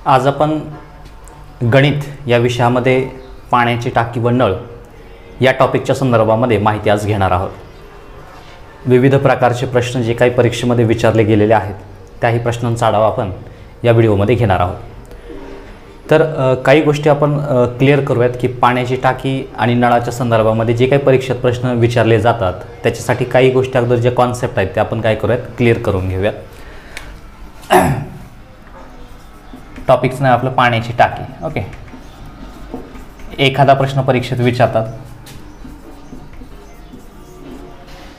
आज आपण गणित या विषयामध्ये पाण्याची टाकी व नळ या टॉपिकच्या संदर्भामध्ये माहिती आज घेणार आहोत। विविध प्रकारचे प्रश्न जे काही परीक्षेमध्ये विचारले गेलेले आहेत त्याही प्रश्नांचा आढावा आपण या व्हिडिओमध्ये घेणार आहोत। तर काही गोष्टी आपण क्लिअर करूयात की पाण्याची टाकी आणि नळाच्या संदर्भामध्ये जे काही परीक्षेत प्रश्न विचारले जातात त्याच्यासाठी काही गोष्टी अगोदर जे कॉन्सेप्ट आहेत ते आपण काय करूयात क्लिअर करून घेऊयात। टॉपिकचं नाव आपलं पाण्याची टाकी। ओके, एखादा प्रश्न परीक्षेत विचारतात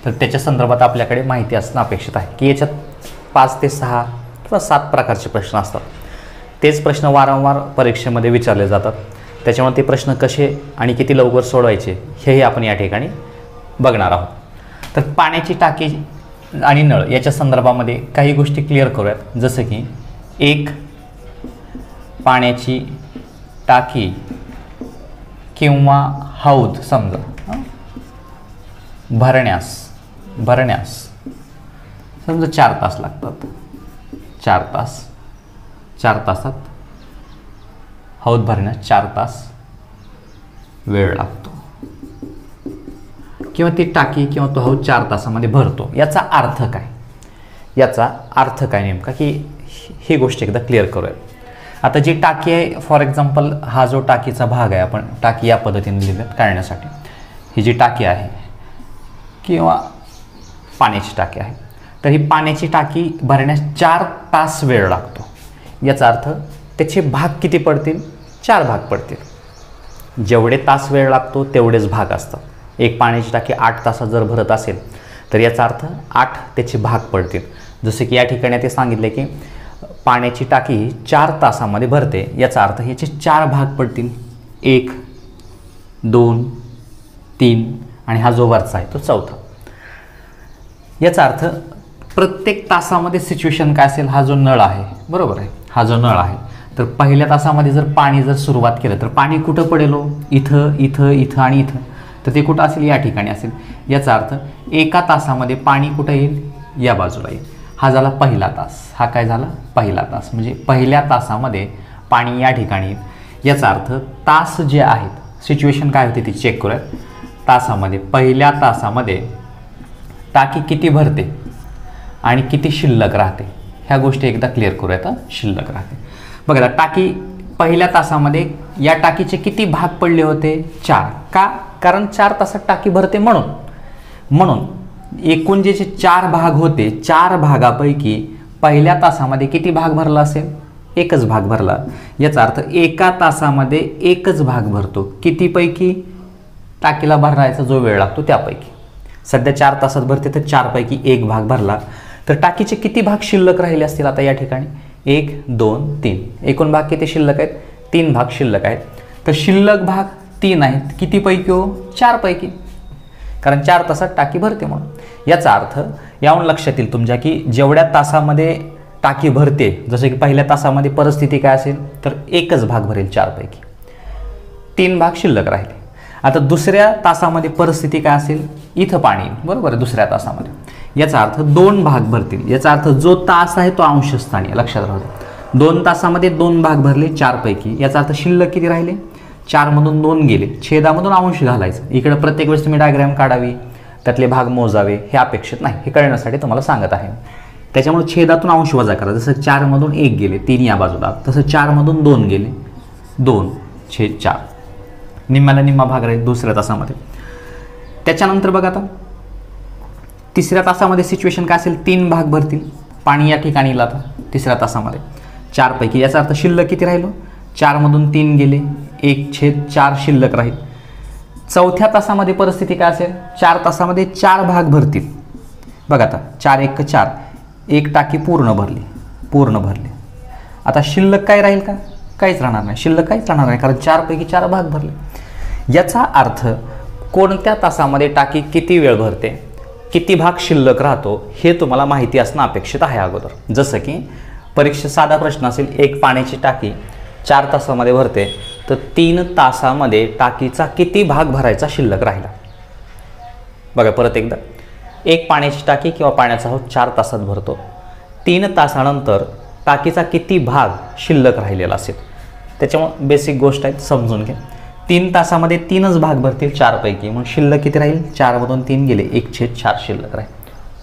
तर त्याच्या संदर्भात आपल्याकडे माहिती असणं अपेक्षित आहे की याच्यात 5 ते 6 किंवा 7 प्रकारचे प्रश्न असतात। तेच प्रश्न वारंवार परीक्षेमध्ये विचारले जातात, त्याच्यामुळे ते प्रश्न कसे आणि किती लवकर सोडवायचे हेही आपण या ठिकाणी बघणार आहोत। तर पाण्याची टाकी आणि नळ याच्या संदर्भामध्ये काही गोष्टी क्लिअर करूयात, जसं की एक पाण्याची टाकी किंवा हौद समजा भरण्यास समजा 4 तास लागतात। 4 तासात हौद भरण्यास 4 तास वेळ लागतो, किंवा ती टाकी किंवा तो हौद 4 तासामध्ये भरतो। याचा अर्थ काय नेमका की ही गोष्ट एकदा क्लिअर करूया। आता जी टाकी आहे, फॉर एक्झाम्पल हा जो टाकीचा भाग आहे, आपण टाकी या पद्धतीने लिहिूयात काढण्यासाठी। ही जी टाकी आहे किंवा पाण्याची टाकी आहे, तर ही पाण्याची टाकी भरण्यास 4 तास वेळ लागतो। याचा अर्थ त्याचे भाग किती पडतील? 4 भाग पडतील। जेवढे तास वेळ लागतो तेवढेच भाग असतात। एक पाण्याची टाकी 8 तासात जर भरत असेल तर याचा अर्थ 8 त्याचे भाग पडतील। जसे की या ठिकाणी ते सांगितले की पाण्याची टाकी 4 तासामध्ये भरते, याचा अर्थ याचे 4 भाग पडतील। 1, 2, 3 आणि हा जो वरचा आहे तो चौथा। याचा अर्थ प्रत्येक तासामध्ये सिच्युएशन काय असेल? हा जो नळ आहे, बरोबर आहे, हा जो नळ आहे, तर पहिल्या तासामध्ये जर पाणी जर सुरुवात केलं तर पाणी कुठं पडेल? इथं इथं इथं आणि इथं, तर ते कुठं असेल? या ठिकाणी असेल। याचा अर्थ एका तासामध्ये पाणी कुठं येईल? या बाजूला येईल। हा झाला पहिला तास। हा काय झाला? पहिला तास, म्हणजे पहिल्या तासामध्ये पाणी या ठिकाणी येईल। याचा अर्थ तास जे आहेत, सिच्युएशन काय होते ती चेक करूयात। तासामध्ये पहिल्या तासामध्ये टाकी किती भरते आणि किती शिल्लक राहते ह्या गोष्टी एकदा क्लिअर करूयात। शिल्लक राहते बघा, टाकी पहिल्या तासामध्ये या टाकीचे किती भाग पडले होते? 4 का? कारण 4 तासात टाकी भरते म्हणून एकूण जे 4 भाग होते, 4 भागापैकी पहिल्या तासामध्ये किती भाग भरला असेल? एकच भाग भरला। याचा अर्थ एका तासामध्ये एकच भाग भरतो। कितीपैकी? टाकीला भरायचा जो वेळ लागतो त्यापैकी। सध्या 4 तासात भरते तर 4 पैकी 1 भाग भरला, तर टाकीचे किती भाग शिल्लक राहिले असतील आता या ठिकाणी? 1, 2, 3 एकूण भाग किती शिल्लक आहेत? 3 भाग शिल्लक आहेत। तर शिल्लक भाग 3 आहेत, किती पैकी हो? 4 पैकी, कारण 4 तासात टाकी भरते म्हणून। याचा अर्थ यावरून लक्षात येईल तुमच्या की जेवढ्या तासामध्ये टाकी भरते, जसं की पहिल्या तासामध्ये परिस्थिती काय असेल तर एकच भाग भरेल 4 पैकी, 3 भाग शिल्लक राहिले। आता दुसऱ्या तासामध्ये परिस्थिती काय असेल? इथं पाणी येईल, बरोबर आहे, दुसऱ्या तासामध्ये। याचा अर्थ 2 भाग भरतील। याचा अर्थ जो तास आहे तो अंशस्थानी आहे, लक्षात राहू दे। 2 तासामध्ये 2 भाग भरले 4 पैकी, याचा अर्थ शिल्लक किती राहिले? 4 मधून 2 गेले, छेदामधून अंश घालायचं। इकडे प्रत्येक वेळेस तुम्ही डायग्राम काढावी, त्यातले भाग मोजावे हे अपेक्षित नाही, हे कळण्यासाठी तुम्हाला सांगत आहे। त्याच्यामुळे छेदातून अंश वजा करा। जसं 4 मधून 1 गेले, 3 या बाजूला, तसं 4 मधून 2 गेले, 2/4, निम्म्याला निम्मा भाग राहील दुसऱ्या तासामध्ये। त्याच्यानंतर बघा, आता तिसऱ्या तासामध्ये सिच्युएशन काय असेल? 3 भाग भरतील, पाणी या ठिकाणी येईल आता तिसऱ्या तासामध्ये 4 पैकी। याचा अर्थ शिल्लक किती राहिलो? 4 मधून 3 गेले, 1/4 शिल्लक राहील। चौथ्या तासामध्ये परिस्थिती काय असेल? 4 तासामध्ये 4 भाग भरतील, बघा आता 4 × 1 = 4, एक टाकी पूर्ण भरली। आता शिल्लक काय राहील का? काहीच राहणार नाही, शिल्लक काहीच राहणार नाही, कारण 4 पैकी 4 भाग भरले। याचा अर्थ कोणत्या तासामध्ये टाकी किती वेळ भरते, किती भाग शिल्लक राहतो हे तुम्हाला माहिती असणं अपेक्षित आहे अगोदर। जसं की परीक्षेत साधा प्रश्न असेल, एक पाण्याची टाकी 4 तासामध्ये भरते, तर 3 तासामध्ये टाकीचा किती भाग भरायचा शिल्लक राहिला? बघा परत एकदा, एक पाण्याची टाकी किंवा पाण्याचा हौद 4 तासात भरतो। 3 तासानंतर टाकीचा किती भाग शिल्लक राहिलेला असेल. त्याच्यामुळे बेसिक गोष्ट आहे, समजून घ्या. 3 तासामध्ये 3च भाग भरतील 4 पैकी, मग शिल्लक किती राहील? 4 मधून 3 गेले, 1/4 शिल्लक राहील.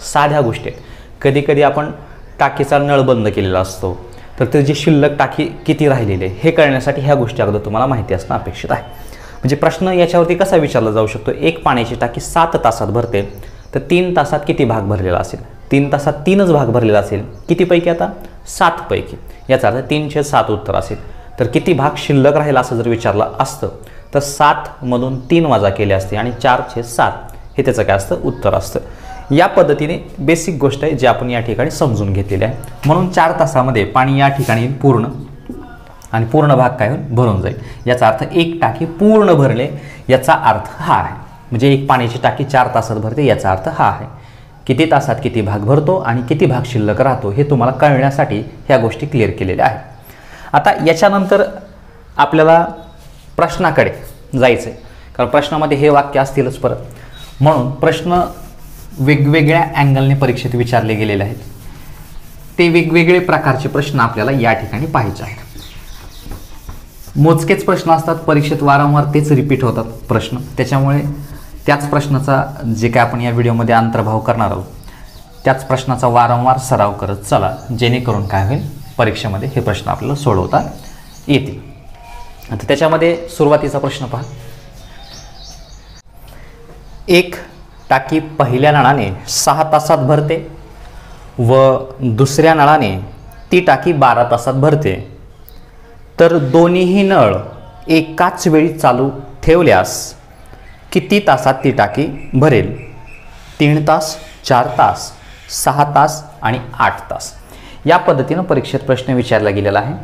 साध्या गोष्टी आहेत. कधी कधी आपण टाकीचा नळ बंद केलेला असतो, तर त्याची शिल्लक टाकी किती राहिलेली आहे हे कळण्यासाठी ह्या गोष्टी अगोदर तुम्हाला माहिती असणं अपेक्षित आहे. म्हणजे प्रश्न याच्यावरती कसा विचारला जाऊ शकतो? एक पाण्याची टाकी 7 तासात भरते, तर 3 तासात किती भाग भरलेला असेल? 3 तासात 3च भाग भरलेला असेल. किती पैकी? आता 7 पैकी. याचा अर्थ 3/7 उत्तर असेल. तर किती भाग शिल्लक राहिला असं जर विचारलं असतं तर 7 मधून 3 वजा केले असते आणि 4/7 हे त्याचं काय असतं? उत्तर असतं. या पद्धतीने बेसिक गोष्ट आहे जी आपण या ठिकाणी समजून घेतलेली आहे. म्हणून 4 तासामध्ये पाणी या ठिकाणी पूर्ण आणि पूर्ण भाग काय होईल? भरून जाईल. याचा अर्थ एक टाकी पूर्ण भरले याचा अर्थ हा आहे. म्हणजे एक पाण्याची टाकी 4 तासात भरते याचा अर्थ हा आहे. किती तासात किती भाग भरतो आणि किती भाग शिल्लक राहतो हे तुम्हाला कळण्यासाठी ह्या गोष्टी क्लिअर केलेल्या आहेत. आता याच्यानंतर आपल्याला प्रश्नाकडे जायचं आहे, कारण प्रश्नामध्ये हे वाक्य असतीलच परत. म्हणून प्रश्न वेगवेगळ्या अँगलने परीक्षेत विचारले गेलेले आहेत. ते वेगवेगळे प्रकारचे प्रश्न आपल्याला या ठिकाणी पाहायचे आहेत. मोजकेच प्रश्न असतात परीक्षेत, वारंवार तेच रिपीट होतात प्रश्न. त्याच्यामुळे त्याच प्रश्नाचा जे काय आपण या व्हिडिओमध्ये अंतर्भाव करणार आहोत त्याच प्रश्नाचा वारंवार सराव करत चला, जेणेकरून काय होईल? परीक्षेमध्ये हे प्रश्न आपल्याला सोडवता येतील. आता त्याच्यामध्ये सुरुवातीचा प्रश्न पहा. एक टाकी पहिल्या नळाने 6 तासात भरते व दुसऱ्या नळाने ती टाकी 12 तासात भरते, तर दोन्हीही नळ एकाच वेळी चालू ठेवल्यास किती तासात ती टाकी भरेल? 3 तास, 4 तास, 6 तास आणि 8 तास. या पद्धतीनं परीक्षेत प्रश्न विचारला गेलेला आहे.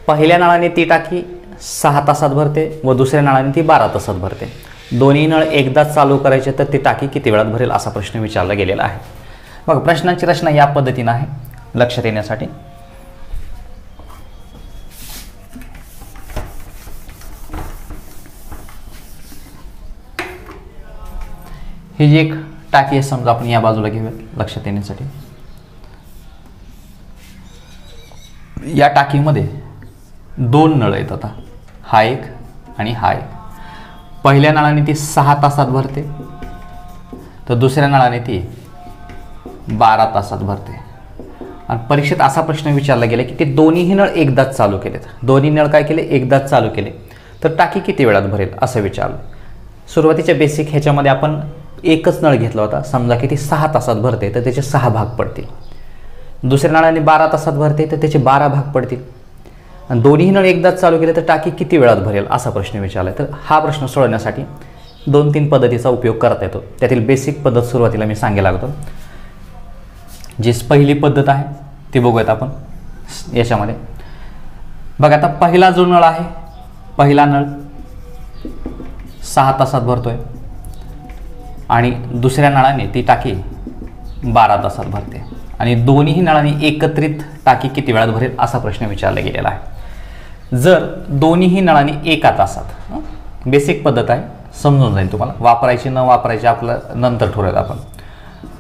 पहिल्या नळाने ती टाकी 6 तासात भरते व दुसऱ्या नळाने ती 12 तासात भरते. दोन्ही नळ एकदाच चालू करायचे तर ती टाकी किती वेळात भरेल असा प्रश्न विचारला गेलेला आहे. मग प्रश्नांची रचना या पद्धतीनं आहे, लक्षात येण्यासाठी. ही जी एक टाकी आहे समजा, आपण या बाजूला घेऊया लक्षात येण्यासाठी. या टाकीमध्ये 2 नळ आहेत. आता हा एक आणि हा एक. पहिल्या नळाने ती 6 तासात भरते तर दुसऱ्या नळाने ती 12 तासात भरते. आणि परीक्षेत असा प्रश्न विचारला गेला की ते दोन्हीही नळ एकदाच चालू केलेत. दोन्ही नळ काय केले? एकदाच चालू केले, तर टाकी किती वेळात भरेल असं विचारलं. सुरुवातीच्या बेसिक ह्याच्यामध्ये आपण एकच नळ घेतला होता. समजा की ती 6 तासात भरते तर त्याचे 6 भाग पडतील. दुसऱ्या नळाने 12 तासात भरते तर त्याचे 12 भाग पडतील. आणि दोन्ही नळ एकदाच चालू केले तर टाकी किती वेळात भरेल असा प्रश्न विचारला. तर हा प्रश्न सोडवण्यासाठी 2-3 पद्धतीचा उपयोग करता येतो. त्यातील बेसिक पद्धत सुरुवातीला मी सांगायला लागतो. जी पहिली पद्धत आहे ती बघूयात आपण याच्यामध्ये. बघा, आता पहिला जो नळ आहे, पहिला नळ 6 तासात भरतोय आणि दुसऱ्या नळाने ती टाकी 12 तासात भरते आणि दोन्ही नळांनी एकत्रित टाकी किती वेळात भरेल असा प्रश्न विचारला गेलेला आहे. जर दोन्हीही नळांनी 1 तासात, बेसिक पद्धत आहे, समजून जाईल तुम्हाला. वापरायची न वापरायची आपलं नंतर ठरवूयात आपण.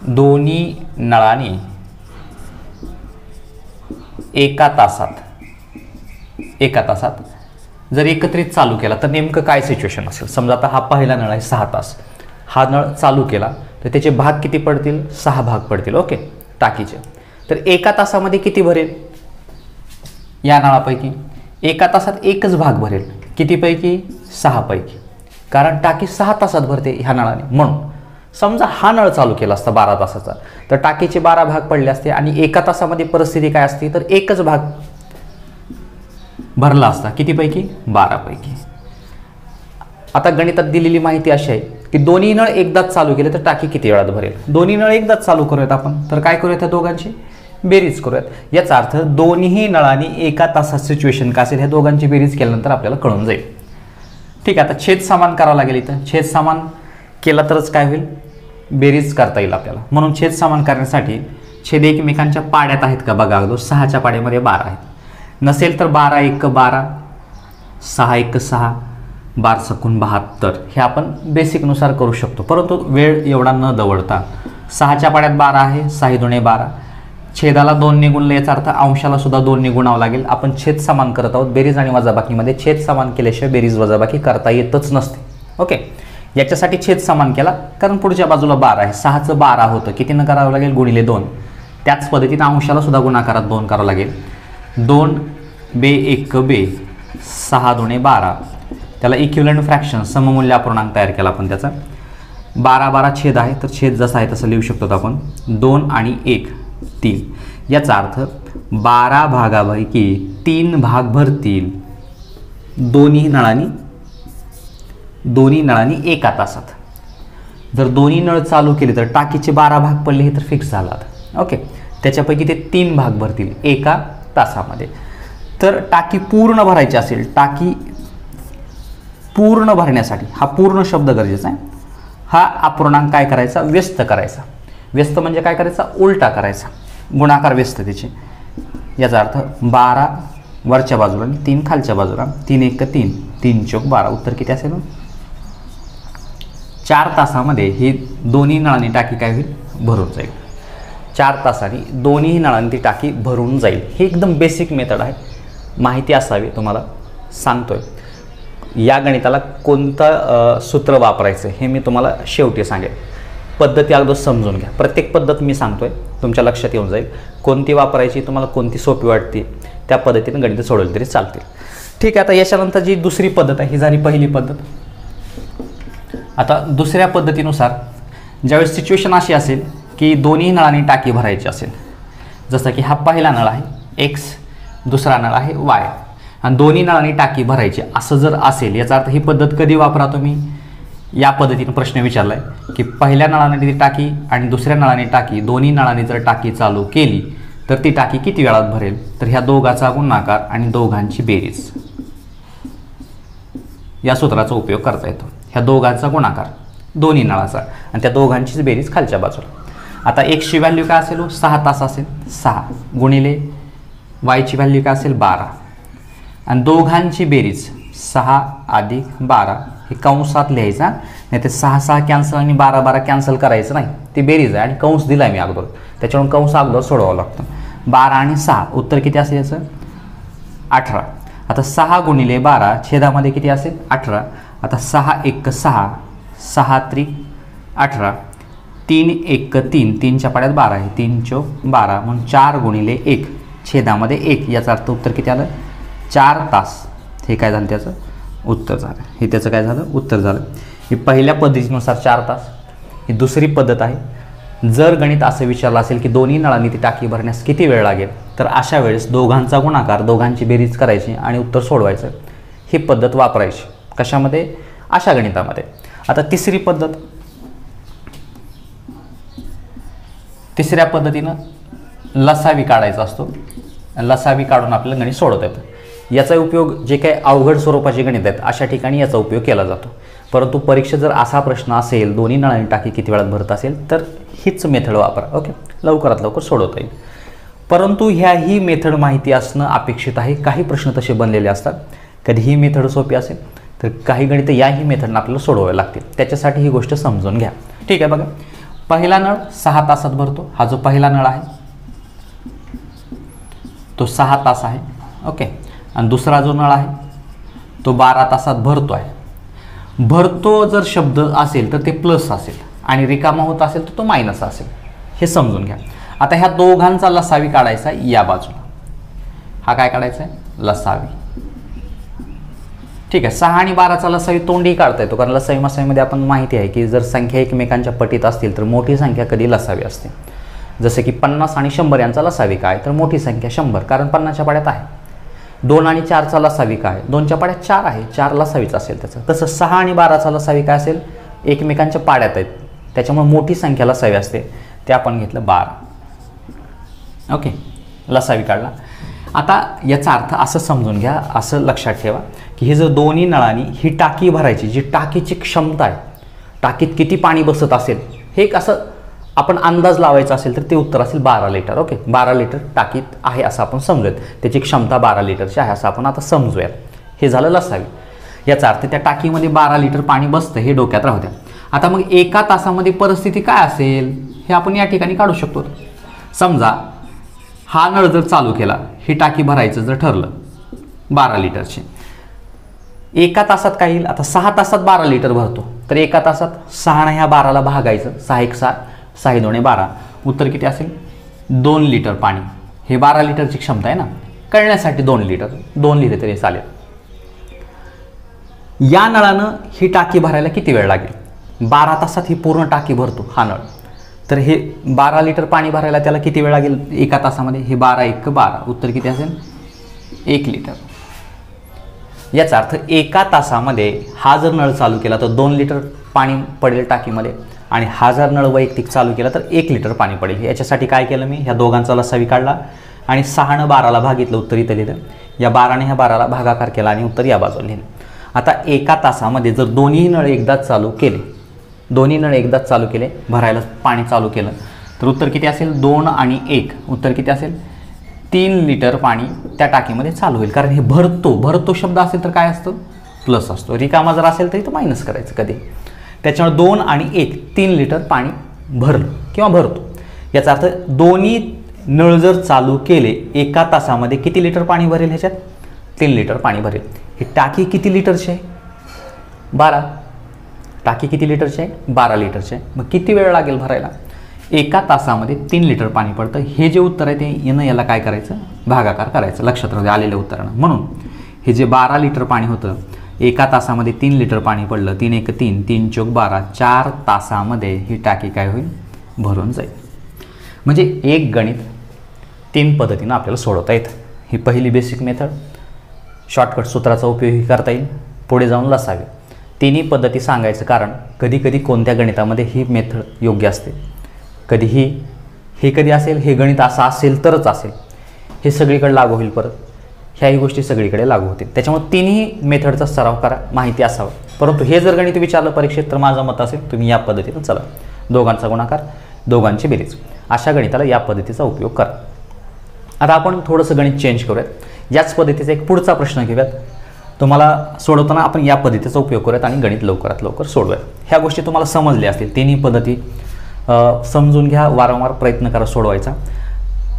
दोन्ही नळांनी 1 तासात जर एकत्रित चालू केला तर नेमकं काय सिच्युएशन असेल? समजा आता हा पहिला नळ आहे 6 तास, हा नळ चालू केला तर त्याचे भाग किती पडतील? 6 भाग पडतील. ओके, टाकीचे. तर 1 तासामध्ये किती भरेल? या नळापैकी 1 तासात एकच भाग भरेल. किती पैकी? 6 पैकी. कारण टाकी 6 तासात भरते ह्या नळाने. म्हणून समजा हा नळ चालू केला असता 12 तासाचा तर टाकीचे 12 भाग पडले असते आणि 1 तासामध्ये परिस्थिती काय असते? तर एकच भाग भरला असता. किती पैकी? 12 पैकी. आता गणितात दिलेली माहिती अशी आहे की दोन्ही नळ एकदाच चालू केले तर टाकी किती वेळात भरेल. दोन्ही नळ एकदाच चालू करूयात आपण, तर काय करूयात? त्या दोघांची बेरीज करूयात. याचा अर्थ दोन्ही नळांनी 1 तासात सिच्युएशन का असेल ह्या दोघांची बेरीज केल्यानंतर आपल्याला कळून जाईल. ठीक आहे, आता छेद समान करावं लागेल. इथं छेद समान केला तरच काय होईल? बेरीज करता येईल आपल्याला. म्हणून छेद समान करण्यासाठी छेद एकमेकांच्या पाड्यात आहेत का बघा. अगोदर 6च्या पाड्यामध्ये 12 आहेत. नसेल तर 12 × 12, 6 × 6, 12 × 72 हे आपण बेसिकनुसार करू शकतो. परंतु वेळ एवढा न दवडता 6च्या पाड्यात 12 आहे, 6 × 2 = 12, छेदाला 2 ने गुणले याचा अर्थ अंशाला सुद्धा 2 ने गुणावं लागेल. आपण छेद समान करत आहोत. बेरीज आणि वजाबाकीमध्ये छेद समान केल्याशिवाय बेरीज वजाबाकी करता येतच नसते. ओके, याच्यासाठी छेद समान केला कारण पुढच्या बाजूला 12 आहे. 6चं 12 होतं, कितीनं करावं लागेल? गुणिले 2. त्याच पद्धतीनं अंशाला सुद्धा गुणाकारात 2 करावं लागेल. 2 बे 1 बे 6 दुणे 12. त्याला इक्विव्हलंट फ्रॅक्शन सममूल्य अपूर्णांक तयार केला आपण त्याचा. 12 12 छेद आहे तर छेद जसा आहे तसं लिहू शकतो आपण. 2 आणि 1 3. याचा अर्थ 12 भागापैकी 3 भाग भरतील दोन्ही नळांनी एका तासात. जर दोन्ही नळ चालू केले तर टाकीचे 12 भाग पडले हे तर फिक्स झालात. ओके, त्याच्यापैकी ते 3 भाग भरतील एका तासामध्ये. तर टाकी पूर्ण भरायची असेल, टाकी पूर्ण भरण्यासाठी हा पूर्ण शब्द गरजेचा आहे. हा अपूर्णांक काय करायचा? व्यस्त करायचा. व्यस्त म्हणजे काय करायचा? उलटा करायचा, गुणाकार व्यस्त त्याचे. याचा अर्थ 12 वरच्या बाजूला आणि 3 खालच्या बाजूला. 3 1 3 3 चौक 12. उत्तर किती असेल? 4 तासामध्ये ही दोन्ही नळांनी टाकी काय होईल? भरून जाईल. 4 तासांनी दोन्ही नळांनी ती टाकी भरून जाईल. ही एकदम बेसिक मेथड आहे, माहिती असावी तुम्हाला सांगतोय. या गणिताला कोणतं सूत्र वापरायचं हे मी तुम्हाला शेवटी सांगेन. पद्धती अगोदर समजून घ्या. प्रत्येक पद्धत मी सांगतोय तुमच्या लक्षात येऊन जाईल. कोणती वापरायची, तुम्हाला कोणती सोपी वाटते त्या पद्धतीने गणित सोडवली तरी चालतील. ठीक आहे, आता याच्यानंतर जी दुसरी पद्धत आहे ही झाली पहिली पद्धत. आता दुसऱ्या पद्धतीनुसार ज्यावेळेस सिच्युएशन अशी असेल की दोन्ही नळांनी टाकी भरायची असेल, जसं की हा पहिला नळ आहे एक्स, दुसरा नळ आहे वाय, आणि दोन्ही नळांनी टाकी भरायची असं जर असेल, याचा अर्थ ही पद्धत कधी वापरा तुम्ही? या पद्धतीनं प्रश्न विचारला आहे की पहिल्या नळाने ती टाकी आणि दुसऱ्या नळाने टाकी, दोन्ही नळांनी जर टाकी चालू केली तर ती टाकी किती वेळात भरेल? तर ह्या दोघाचा गुणाकार आणि दोघांची बेरीज या सूत्राचा उपयोग करता येतो. ह्या दोघांचा गुणाकार दोन्ही नळाचा आणि त्या दोघांचीच बेरीज खालच्या बाजूला. आता एक्सची व्हॅल्यू काय असेल? 6 तास असेल. 6 गुणिले वायची व्हॅल्यू काय असेल? 12 आणि दोघांची बेरीज 6 अधिक 12. हे कंसात लिहायचा, नाही ते 6 6 कॅन्सल आणि 12 12 कॅन्सल करायचं नाही. ती बेरीज आहे आणि कंस दिला मी अगोदर, त्याच्यावरून कंस अगोदर सोडवावं लागतं. 12 आणि 6 उत्तर किती असेल याचं? 18. आता 6 गुणिले 12 छेदामध्ये किती असेल? 18. आता 6 1 6 6 त्रिक 18 3 1 3 3च्या पाड्यात 12 आहे. 3 चौक 12 म्हणून 4 गुणिले 1 छेदामध्ये 1. याचा अर्थ उत्तर किती आलं? 4 तास. हे काय झालं? त्याचं उत्तर झालं. हे त्याचं काय झालं? उत्तर झालं. ही पहिल्या पद्धतीनुसार 4 तास. ही दुसरी पद्धत आहे. जर गणित असं विचारलं असेल की दोन्ही नळांनी ती टाकी भरण्यास किती वेळ लागेल, तर अशा वेळेस दोघांचा गुणाकार, दोघांची बेरीज करायची आणि उत्तर सोडवायचं. ही पद्धत वापरायची कशामध्ये? अशा गणितामध्ये. आता तिसरी पद्धत, तिसऱ्या पद्धतीनं लसावी काढायचा असतो. लसावी काढून आपलं गणित सोडवता येतं. याचा उपयोग जे काही अवघड स्वरूपाचे गणित आहेत अशा ठिकाणी याचा उपयोग केला जातो. परंतु परीक्षेत जर असा प्रश्न असेल दोन्ही नळांनी टाकी किती वेळात भरत असेल तर हीच मेथड वापरा. ओके, लवकरात लवकर सोडवता येईल. परंतु ह्याही मेथड माहिती असणं अपेक्षित आहे. काही प्रश्न तसे बनलेले असतात, कधी ही मेथड सोपी असेल तर काही गणित याही मेथडनं आपल्याला सोडवावे लागतील. त्याच्यासाठी ही गोष्ट समजून घ्या. ठीक आहे, बघा पहिला नळ 6 तासात भरतो. हा जो पहिला नळ आहे तो 6 तास आहे. ओके, आणि दुसरा जो नळ आहे तो 12 तासात भरतो आहे. भरतो जर शब्द असेल तर ते प्लस असेल आणि रिकामा होत असेल तर तो मायनस असेल. हे समजून घ्या. आता ह्या दोघांचा लसावी काढायचा या बाजूला. हा काय काढायचा आहे? लसावी. ठीक आहे, 6 आणि 12चा लसावी तोंडी काढता येतो, कारण लसावी मसावीमध्ये आपण माहिती आहे की जर संख्या एकमेकांच्या पटीत असतील तर मोठी संख्या कधी लसावी असते. जसं की 50 आणि 100 यांचा लसावी काय? तर मोठी संख्या 100, कारण 50च्या पाड्यात आहे. 2 आणि 4चा लसावी काय? 2च्या पाड्यात 4 आहे, 4 लसावीच असेल त्याचं. तसं 6 आणि 12चा लसावी काय असेल? एकमेकांच्या पाड्यात आहेत, त्याच्यामुळे मोठी संख्या लसावी असते. ते आपण घेतलं 12. ओके, लसावी काढला. आता याचा अर्थ असं समजून घ्या, असं लक्षात ठेवा की हे जर दोन्ही नळांनी ही टाकी भरायची, जी टाकीची क्षमता आहे, टाकीत किती पाणी बसत असेल हे एक असं आपण अंदाज लावायचा असेल तर ते उत्तर असेल 12 लिटर. ओके, 12 लिटर टाकीत आहे असं आपण समजूयात. त्याची क्षमता 12 लिटरची आहे असं आपण आता समजूयात. हे झालं लसावी. याचा अर्थ त्या टाकीमध्ये 12 लिटर पाणी बसतं, हे डोक्यात राहू द्या. आता मग एका तासामध्ये परिस्थिती काय असेल हे आपण या ठिकाणी काढू शकतो. समजा हा नळ जर चालू केला, ही टाकी भरायचं जर ठरलं 12 लिटरची, एका तासात काय येईल? आता 6 तासात 12 लिटर भरतो, तर एका तासात 6 ह्या 12ला भागायचं, 6 1 6, 6 2 12, उत्तर किती असेल? 2 लिटर पाणी. हे 12 लिटरची क्षमता आहे ना, कळण्यासाठी 2 लिटर 2 लिटर तरी चालेल. या नळानं ही टाकी भरायला किती वेळ लागेल? 12 तासात ही पूर्ण टाकी भरतो हा नळ, तर हे 12 लिटर पाणी भरायला त्याला किती वेळ लागेल एका तासामध्ये? हे 12 1 12, उत्तर किती असेल? 1 लिटर. याचा अर्थ एका तासामध्ये हा जर नळ चालू केला तर 2 लिटर पाणी पडेल टाकीमध्ये, आणि हा जर नळ वैयक्तिक चालू केला तर 1 लिटर पाणी पडेल. याच्यासाठी काय केलं मी? ह्या दोघांचा लसावी काढला आणि 6 12ला भागितलं, उत्तर इथं लिहिलं. या 12 ह्या 12ला भागाकार केला आणि उत्तर या बाजूला लिहिलं. आता एका तासामध्ये जर दोन्ही नळ एकदाच चालू केले, भरायला पाणी चालू केलं, तर उत्तर किती असेल? 2 आणि 1, उत्तर किती असेल? 3 लिटर पाणी त्या टाकीमध्ये चालू होईल. कारण हे भरतो शब्द असेल तर काय असतं? प्लस असतो. रिकामा जर असेल तर इथं मायनस करायचं कधी. त्याच्यामुळे 2 आणि 1 3 लिटर पाणी भरलं किंवा भरतो. याचा अर्थ दोन्ही नळ जर चालू केले एका तासामध्ये किती लिटर पाणी भरेल? ह्याच्यात 3 लिटर पाणी भरेल. ही टाकी किती लिटरची आहे? 12. टाकी किती लिटरची आहे? 12 लिटरची आहे. मग किती वेळ लागेल भरायला? एका तासामध्ये 3 लिटर पाणी पडतं. हे जे उत्तर आहे ते येणं याला काय करायचं? भागाकार करायचं. लक्षात राहू द्या आलेल्या उत्तरानं. म्हणून हे जे 12 लिटर पाणी होतं, एका तासामध्ये 3 लिटर पाणी पडलं, 3 1 3, 3 4 12, 4 तासामध्ये ही टाकी काय होईल? भरून जाईल. म्हणजे एक गणित 3 पद्धतीनं आपल्याला सोडवता येतं. ही पहिली बेसिक मेथड, शॉर्टकट सूत्राचा उपयोग करता येईल. पुढे जाऊन लसावी. तिन्ही पद्धती सांगायचं कारण कधी कधी कोणत्या गणितामध्ये ही मेथड योग्य असते, कधी हे कधी असेल, हे गणित असं असेल तरच असेल, हे सगळीकडे लागू होईल. परत ह्याही गोष्टी सगळीकडे लागू होतील. त्याच्यामुळे तिन्ही मेथडचा सराव करा, माहिती असावं. परंतु हे जर गणित विचारलं परीक्षेत तर माझं मत असेल तुम्ही या पद्धतीनं चला, दोघांचा गुणाकार, दोघांची बेरीज, अशा गणिताला या पद्धतीचा उपयोग करा. आता आपण थोडंसं गणित चेंज करूयात. याच पद्धतीचा एक पुढचा प्रश्न घेऊयात. तुम्हाला सोडवताना आपण या पद्धतीचा उपयोग करूयात आणि गणित लवकरात लवकर सोडूयात. ह्या गोष्टी तुम्हाला समजल्या असतील. तिन्ही पद्धती समजून घ्या, वारंवार प्रयत्न करा सोडवायचा.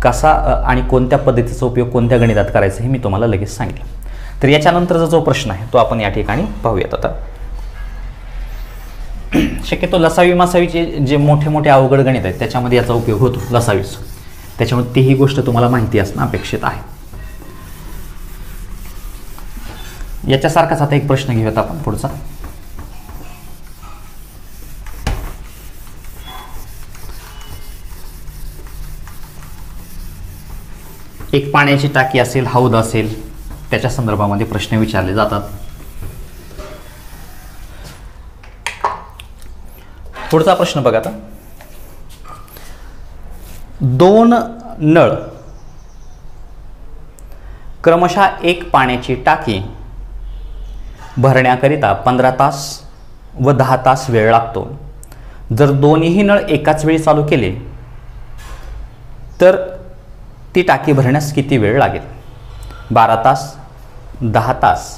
कसा आणि कोणत्या पद्धतीचा उपयोग कोणत्या गणितात करायचा हे मी तुम्हाला लगेच सांगितलं. तर याच्यानंतरचा जो प्रश्न आहे तो आपण या ठिकाणी पाहूयात. आता शक्यतो लसावी मासावीचे जे मोठे मोठे अवघड गणित आहेत त्याच्यामध्ये याचा उपयोग होतो, लसावीच. त्याच्यामुळे तीही गोष्ट तुम्हाला माहिती असणं अपेक्षित आहे. याच्यासारखाच आता एक प्रश्न घेऊयात आपण पुढचा. एक पाण्याची टाकी असेल, हौद असेल, त्याच्या संदर्भामध्ये प्रश्न विचारले जातात. पुढचा प्रश्न बघा. आता 2 नळ क्रमशः एक पाण्याची टाकी भरण्याकरिता 15 तास व 10 तास वेळ लागतो. जर दोन्ही नळ एकाच वेळी चालू केले तर ती टाकी भरण्यास किती वेळ लागेल? 12 तास, 10 तास,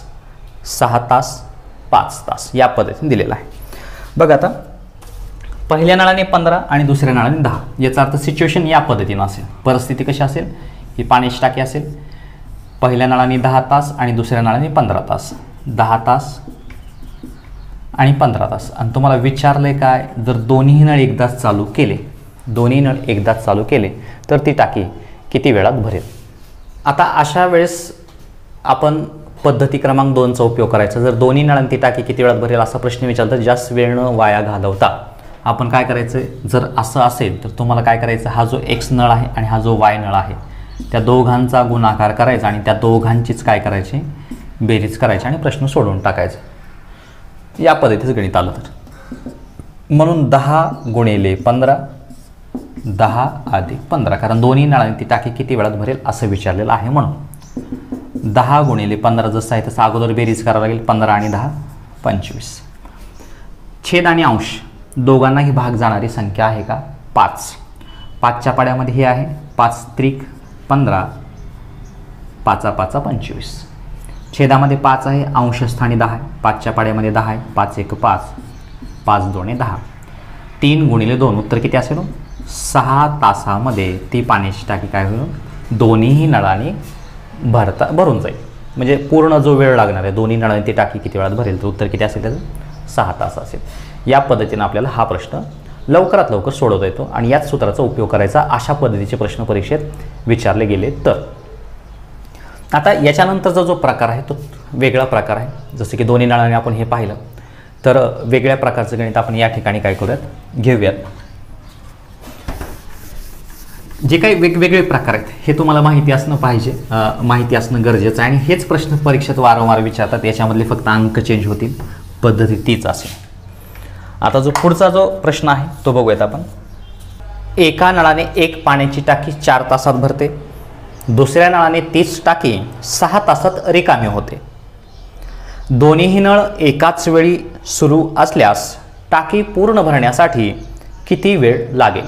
6 तास, 5 तास या पद्धतीने दिलेला आहे. बघा आता पहिल्या नळाने 15 आणि दुसऱ्या नळाने 10. याचा अर्थ सिच्युएशन या पद्धतीनं असेल. परिस्थिती कशी असेल? ही पाण्याची टाकी असेल. पहिल्या नळाने 10 तास आणि दुसऱ्या नळाने 15 तास. 10 तास आणि 15 तास. आणि तुम्हाला विचारले काय? जर दोन्ही नळ एकदाच चालू केले तर ती टाकी किती वेळात भरेल? आता अशा वेळेस आपण पद्धती क्रमांक 2चा उपयोग करायचा. जर दोन्ही नळांनी ती टाकी किती वेळात भरेल असा प्रश्न विचारला तर जास्त वेळ न वाया घालवता आपण काय करायचं? जर असं असेल तर तुम्हाला काय करायचं? हा जो एक्स नळ आहे आणि हा जो वाय नळ आहे त्या दोघांचा गुणाकार करायचा आणि त्या दोघांचीच काय करायची? बेरीज करायची आणि प्रश्न सोडवून टाकायचा. या पद्धतीचं गणित आलं तर. म्हणून 10 गुणिले 15, 10 अधिक 15, कारण दोन्ही नळांनी ती टाकी किती वेळात भरेल असं विचारलेलं आहे. म्हणून 10 गुणिले 15 जसं आहे तसं अगोदर बेरीज करावं लागेल. 15 आणि 10 25. छेद आणि अंश दोघांनाही भाग जाणारी संख्या आहे का? 5. 5च्या पाड्यामध्ये हे आहे 5 त्रिक 15, 5 5 25. छेदामध्ये 5 आहे, अंशस्थानी 10 आहे. 5च्या पाड्यामध्ये 10 आहे. 5 1 5, 5 2 10. 3 गुणिले 2 उत्तर किती असेल? 6 तासामध्ये ती पाण्याची टाकी काय होईल? दोन्हीही नळाने भरून जाईल. म्हणजे पूर्ण जो वेळ लागणार आहे दोन्ही नळाने ती टाकी किती वेळात भरेल, तर उत्तर किती असेल त्याचं 6 तास असेल. या पद्धतीनं आपल्याला हा प्रश्न लवकरात लवकर सोडवता येतो आणि याच सूत्राचा उपयोग करायचा अशा पद्धतीचे प्रश्न परीक्षेत विचारले गेले तर. आता याच्यानंतरचा जो प्रकार आहे तो वेगळा प्रकार आहे. जसं की दोन्ही नळाने आपण हे पाहिलं, तर वेगळ्या प्रकारचं गणित आपण या ठिकाणी काय करूयात, घेऊयात. जे काही वेगवेगळे प्रकार आहेत हे तुम्हाला माहिती असणं पाहिजे, माहिती असणं गरजेचं आहे. आणि हेच प्रश्न परीक्षेत वारंवार विचारतात. याच्यामधले फक्त अंक चेंज होतील, पद्धती तीच असेल. आता जो पुढचा जो प्रश्न आहे तो बघूयात आपण. एका नळाने एक पाण्याची टाकी 4 तासात भरते, दुसऱ्या नळाने तीच टाकी 6 तासात रिकामी होते. दोन्हीही नळ एकाच वेळी सुरू असल्यास टाकी पूर्ण भरण्यासाठी किती वेळ लागेल?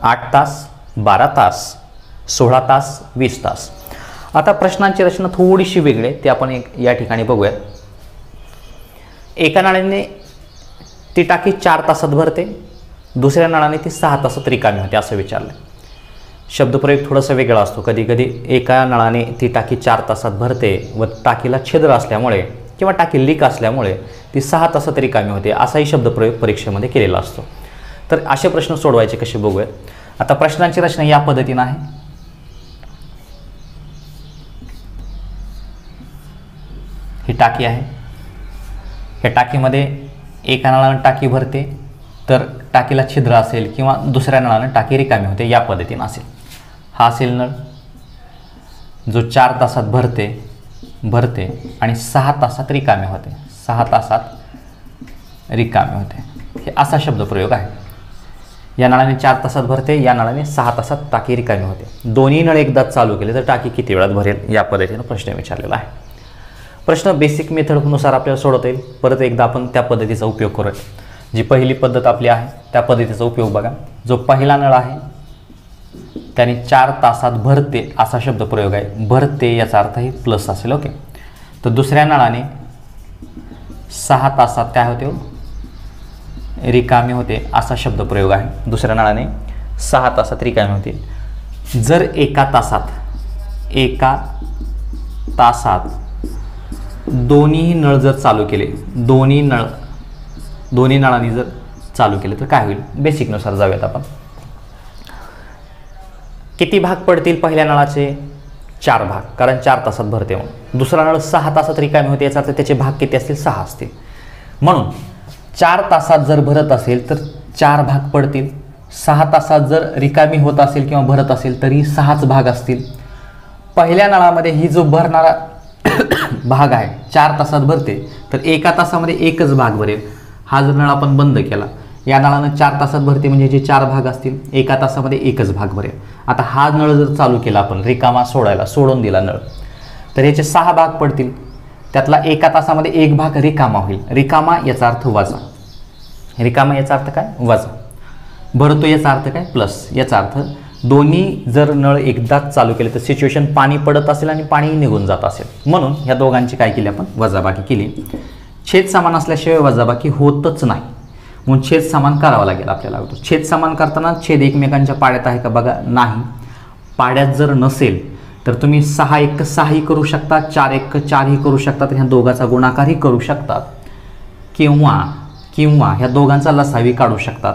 8 तास, 12 तास, 16 तास, 20 तास. आता प्रश्नांची रचना थोडीशी वेगळी आहे, ती आपण या ठिकाणी बघूयात. एका नळाने ती टाकी 4 तासात भरते, दुसऱ्या नळाने ती 6 तासात रिकामी होते असं विचारलं. शब्दप्रयोग थोडासा वेगळा असतो. कधी कधी एका नळाने ती टाकी 4 तासात भरते व टाकीला छिद्र असल्यामुळे किंवा टाकी लीक असल्यामुळे ती 6 तासात रिकामी होते असाही शब्दप्रयोग परीक्षेमध्ये केलेला असतो. तर असे प्रश्न सोडवायचे कसे बघूयात. आता प्रश्नांची रचना या पद्धतीनं आहे. ही टाकी आहे. ह्या टाकीमध्ये एका नळानं टाकी भरते तर टाकीला छिद्र असेल किंवा दुसऱ्या नळानं टाकी रिकामी होते या पद्धतीनं असेल. हा असेल नळ जो 4 तासात भरते आणि 6 तासात रिकामी होते. 6 तासात रिकामी होते, हे असा शब्दप्रयोग आहे. या नळाने 4 तासात भरते, या नळाने 6 तासात टाकी रिकामी होते. दोन्ही नळ एकदाच चालू केले तर टाकी किती वेळात भरेल या पद्धतीनं प्रश्न विचारलेला आहे. प्रश्न बेसिक मेथडनुसार आपल्याला सोडवता येईल. परत एकदा आपण त्या पद्धतीचा उपयोग करूया. जी पहिली पद्धत आपली आहे त्या पद्धतीचा उपयोग बघा. जो पहिला नळ आहे त्याने 4 तासात भरते असा शब्दप्रयोग आहे. भरते याचा अर्थ हे प्लस असेल. ओके. तर दुसऱ्या नळाने 6 तासात काय होते, रिकामी होते असा शब्दप्रयोग आहे. दुसऱ्या नळाने 6 तासात रिकामी होते. जर एका तासात दोन्ही नळ जर चालू केले, दोन्ही नळांनी जर चालू केले तर काय होईल, बेसिकनुसार जाऊयात आपण. किती भाग पडतील पहिल्या नळाचे? 4 भाग, कारण 4 तासात भरते म्हणून. दुसरा नळ 6 तासात रिकामी होते याचा अर्थ त्याचे भाग किती असतील? 6 असतील. म्हणून 4 तासात जर भरत असेल तर 4 भाग पडतील. 6 तासात जर रिकामी होत असेल किंवा भरत असेल तरी 6च भाग असतील. पहिल्या नळामध्ये ही जो भरणारा भाग आहे 4 तासात भरते तर एका तासामध्ये एकच भाग भरेल. हा जर नळ आपण बंद केला, या नळानं 4 तासात भरते म्हणजे जे 4 भाग असतील, एका तासामध्ये एकच भाग भरेल. आता हा नळ जर चालू केला आपण रिकामा सोडून दिला नळ, तर याचे 6 भाग पडतील. त्यातला एका तासामध्ये एक भाग रिकामा होईल. रिकामा याचा अर्थ वजा. रिकामा याचा अर्थ काय? वजा. भरतो याचा अर्थ काय? प्लस. याचा अर्थ दोन्ही जर नळ एकदाच चालू केले तर सिच्युएशन पाणी पडत असेल आणि पाणी निघून जात असेल. म्हणून ह्या दोघांची काय केली आपण? वजाबाकी केली. छेद समान असल्याशिवाय वजाबाकी होतच नाही, म्हणून छेद समान करावा लागेल आपल्याला. छेद समान करताना छेद एकमेकांच्या पाड्यात आहे का बघा, नाही. पाड्यात जर नसेल तर तुम्ही 6 × 1 = 6 ही करू शकता, 4 × 1 = 4 ही करू शकता, ह्या दोघांचा गुणाकारही करू शकतात, किंवा ह्या दोघांचा लसावी काढू शकतात.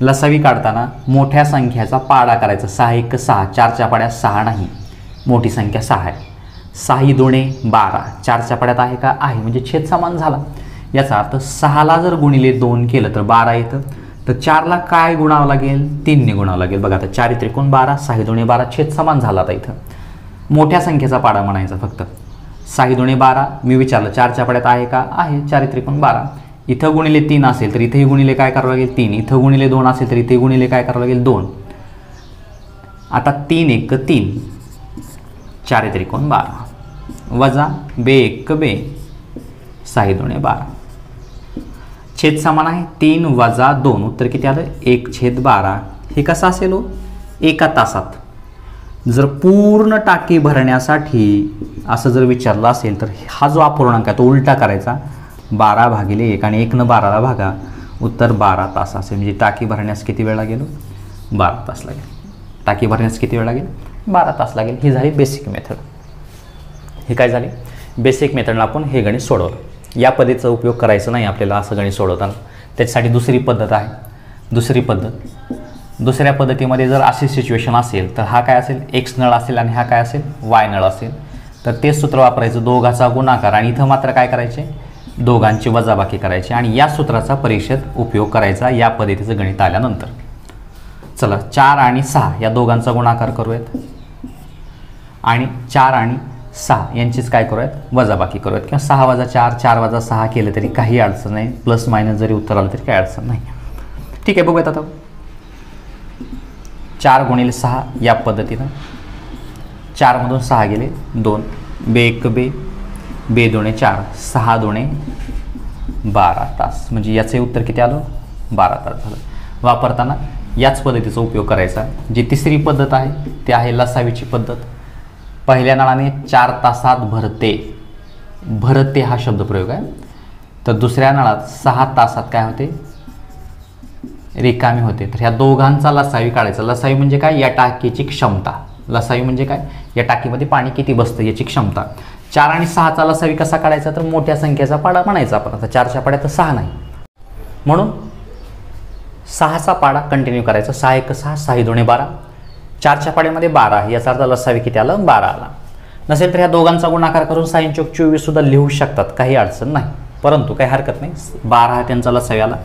लसावी काढताना मोठ्या संख्याचा पाडा करायचा. 6 × 1 = 6, 4च्या पाड्यात 6 नाही, मोठी संख्या 6 आहे. 6 × 2 = 12, 4च्या पाड्यात आहे का? आहे, म्हणजे छेद समान झाला. याचा अर्थ 6ला जर गुणिले 2 केलं तर 12 येतं. तर 4ला काय गुणावं लागेल? 3 ने गुणावं लागेल. बघा आता 4 × 3 = 12, 6 × 2 = 12, छेद समान झाला. आता इथं मोठ्या संख्येचा पाडा म्हणायचा फक्त. 6 × 2 = 12, मी विचारलं 4च्या पाड्यात आहे का? आहे. 4 × 3 = 12. इथं गुणिले 3 असेल तर इथेही गुणिले काय करावं लागेल? 3. इथं गुणिले 2 असेल तर इथे गुणिले काय करावं लागेल? 2. आता 3 × 1 = 3, 4 × 3 = 12, वजा 2 × 1 = 2, 6 × 2 = 12. छेद समान आहे. 3 वजा 2, उत्तर किती आलं? 1/12. हे कसं असेल हो? एका तासात. जर पूर्ण टाकी भरण्यासाठी असं जर विचारलं असेल तर हा जो अपूर्णांक आहे तो उलटा करायचा. 12/1 आणि 1 न 12ला भागा, उत्तर 12 तास असेल. म्हणजे टाकी भरण्यास किती वेळ लागेल? 12 तास लागेल. टाकी भरण्यास किती वेळ लागेल? 12 तास लागेल. ही झाली बेसिक मेथड. हे काय झाले, बेसिक मेथडला आपण हे गणित सोडवलं. या पद्धतीचा उपयोग करायचा नाही आपल्याला असं गणित सोडवताना. त्याच्यासाठी दुसरी पद्धत आहे. दुसरी पद्धत, दुसऱ्या पद्धतीमध्ये जर अशी सिच्युएशन असेल तर हा काय असेल, एक्स नळ असेल आणि हा काय असेल, वाय नळ असेल. तर तेच सूत्र वापरायचं, दोघाचा गुणाकार, आणि इथं मात्र काय करायचे, दोघांची वजाबाकी करायची. आणि या सूत्राचा परीक्षेत उपयोग करायचा या पद्धतीचं गणित आल्यानंतर. चला 4 आणि 6 या दोघांचा गुणाकार करूयात आणि 4 आणि 6 यांचीच काय करूयात, वजाबाकी करूयात. किंवा 6 वजा 4, 4 वजा 6 केलं तरी काही अडचण नाही. प्लस मायनस जरी उत्तर आलं तरी काही अडचण नाही. ठीक आहे, बघूयात आता. 4 गुणिले 6 या पद्धतीनं. 4 मधून 6 गेले 2, बे 1 बे, बे 2 4, 6 2 12 तास. म्हणजे याचे उत्तर किती आलं, 12 तास झालं. वापरताना याच पद्धतीचा उपयोग करायचा. जी तिसरी पद्धत आहे ती आहे लसावीची पद्धत. पहिल्या नळाने 4 तासात भरते, भरते हा शब्दप्रयोग आहे. तर दुसऱ्या नळात 6 तासात काय होते, रिकामी होते. तर ह्या दोघांचा लसावी काढायचा. लसावी म्हणजे काय, या टाकीची क्षमता. लसावी म्हणजे काय, या टाकीमध्ये पाणी किती बसतं याची क्षमता. 4 आणि 6चा लसावी कसा काढायचा, तर मोठ्या संख्येचा पाडा म्हणायचा आपण. आता 4च्या पाड्यात तर 6 नाही, म्हणून 6चा पाडा कंटिन्यू करायचा. 6 1 6, 6 2 12. 4च्या पाड्यामध्ये 12 आहे, याचा अर्थ लसावी किती आलं, 12 आला. नसेल तर ह्या दोघांचा गुणाकार करून 6 चौक 24 सुद्धा लिहू शकतात, काही अडचण नाही. परंतु काही हरकत नाही, 12 हा त्यांचा लसावी आला.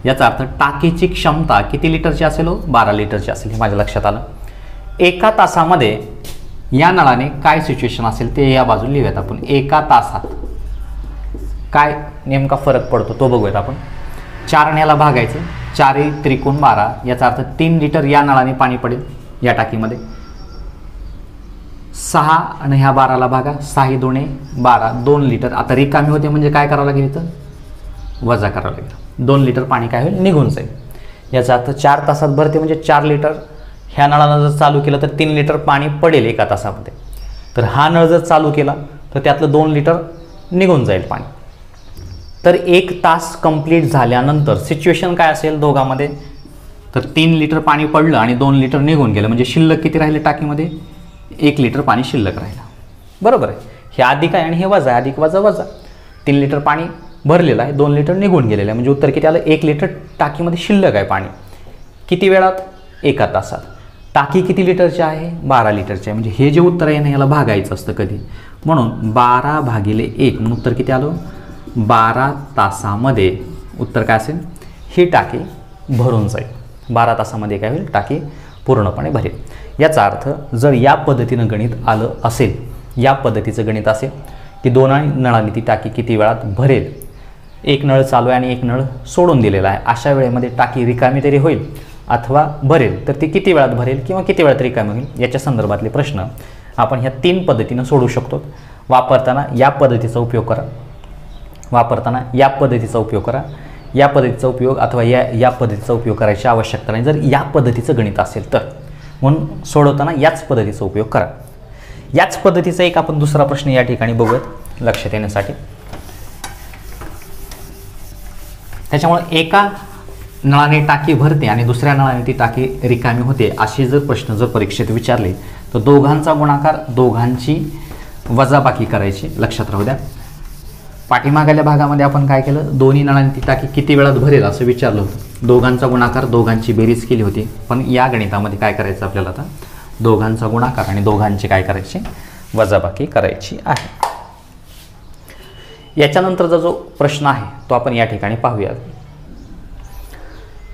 याचा अर्थ टाकीची क्षमता किती लिटरची असेल, 12 लिटरची असेल. हे माझ्या लक्षात आलं. एका तासामध्ये या नळाने काय सिच्युएशन असेल ते या बाजूला लिहूयात आपण. एका तासात काय नेमका फरक पडतो तो बघूयात आपण. 4 ने याला भागायचं, 4 त्रिकोण 12, याचा अर्थ 3 लिटर या नळाने पाणी पडेल या टाकीमध्ये. 6 आणि ह्या 12ला भागा, 6 2 12, 2 लिटर. आता रिकामी होते म्हणजे काय करावं लागेल, इथं वजा करावं लागेल. 2 लिटर पाणी काय होईल, निघून जाईल. याचा अर्थ 4 तासात भरते म्हणजे 4 लिटर. ह्या नळानं जर चालू केलं तर 3 लिटर पाणी पडेल एका तासामध्ये. तर हा नळ जर चालू केला तर त्यातलं 2 लिटर निघून जाईल पाणी. तर 1 तास कंप्लीट झाल्यानंतर सिच्युएशन काय असेल दोघांमध्ये, तर 3 लिटर पाणी पडलं आणि 2 लिटर निघून गेलं. म्हणजे शिल्लक किती राहिले टाकीमध्ये, 1 लिटर पाणी शिल्लक राहिलं. बरोबर आहे. हे अधिक आहे आणि हे वजा आहे, अधिक वजा वजा. 3 लिटर पाणी भरलेलं आहे, 2 लिटर निघून गेलेलं आहे. म्हणजे उत्तर किती आलं, 1 लिटर टाकीमध्ये शिल्लक आहे पाणी. किती वेळात, एका तासात. टाकी किती लिटरची आहे, 12 लिटरची आहे. म्हणजे हे जे उत्तर आहे ना याला भागायचं असतं कधी. म्हणून 12 भागिले 1 म्हणून उत्तर किती आलं, 12 तासामध्ये उत्तर काय असेल, ही टाकी भरून जाईल. 12 तासामध्ये काय होईल, टाकी पूर्णपणे भरेल. याचा अर्थ जर या पद्धतीनं गणित आलं असेल, या पद्धतीचं गणित असेल की 2 नळांनी ती टाकी किती वेळात भरेल, एक नळ चालू आहे आणि एक नळ सोडून दिलेला आहे, अशा वेळेमध्ये टाकी रिकामी तरी होईल अथवा भरेल, तर ती किती वेळात भरेल किंवा किती वेळात रिकामी होईल याच्या संदर्भातले प्रश्न आपण ह्या 3 पद्धतीनं सोडू शकतो. वापरताना या पद्धतीचा उपयोग करा, वापरताना या पद्धतीचा उपयोग करा. या पद्धतीचा उपयोग अथवा या पद्धतीचा उपयोग करायची आवश्यकता नाही जर या पद्धतीचं गणित असेल तर. म्हणून सोडवताना याच पद्धतीचा उपयोग करा. याच पद्धतीचा एक आपण दुसरा प्रश्न या ठिकाणी बघूयात लक्षात येण्यासाठी. त्याच्यामुळे एका नळाने टाकी भरते आणि दुसऱ्या नळाने ती टाकी रिकामी होते असे जर प्रश्न जर परीक्षेत विचारले तर दोघांचा गुणाकार, दोघांची वजाबाकी करायची, लक्षात राहू द्या. पाठीमागल्या भागामध्ये आपण काय केलं, दोन्ही नळांनी ती टाकी किती वेळात भरेल असं विचारलं होतं. दोघांचा गुणाकार, दोघांची बेरीज केली होती. पण या गणितामध्ये काय करायचं आपल्याला, आता दोघांचा गुणाकार आणि दोघांची काय करायची, वजाबाकी करायची आहे. याच्यानंतरचा जो प्रश्न आहे तो आपण या ठिकाणी पाहूया.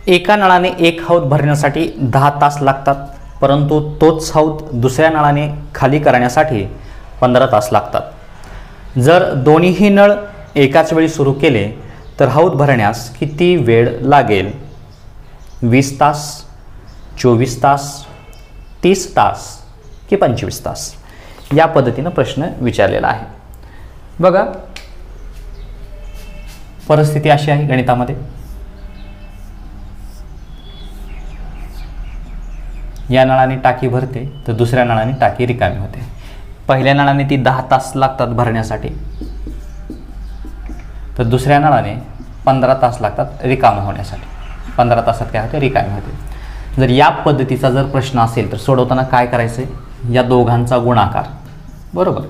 एका नळाने एक हौद भरण्यासाठी 10 तास लागतात, परंतु तोच हौद दुसऱ्या नळाने खाली करण्यासाठी 15 तास लागतात. जर दोन्हीही नळ एकाच वेळी सुरू केले तर हौद भरण्यास किती वेळ लागेल? 20 तास, 24 तास, 30 तास की 25 तास? या पद्धतीनं प्रश्न विचारलेला आहे. बघा, परिस्थिती अशी आहे गणितामध्ये, या नळाने टाकी भरते तर दुसऱ्या नळाने टाकी रिकामी होते. पहिल्या नळाने ती 10 तास लागतात भरण्यासाठी, तर दुसऱ्या नळाने 15 तास लागतात रिकामी होण्यासाठी. 15 तासात काय होते, रिकामी होते. जर या पद्धतीचा जर प्रश्न असेल तर सोडवताना काय करायचं आहे, या दोघांचा गुणाकार, बरोबर,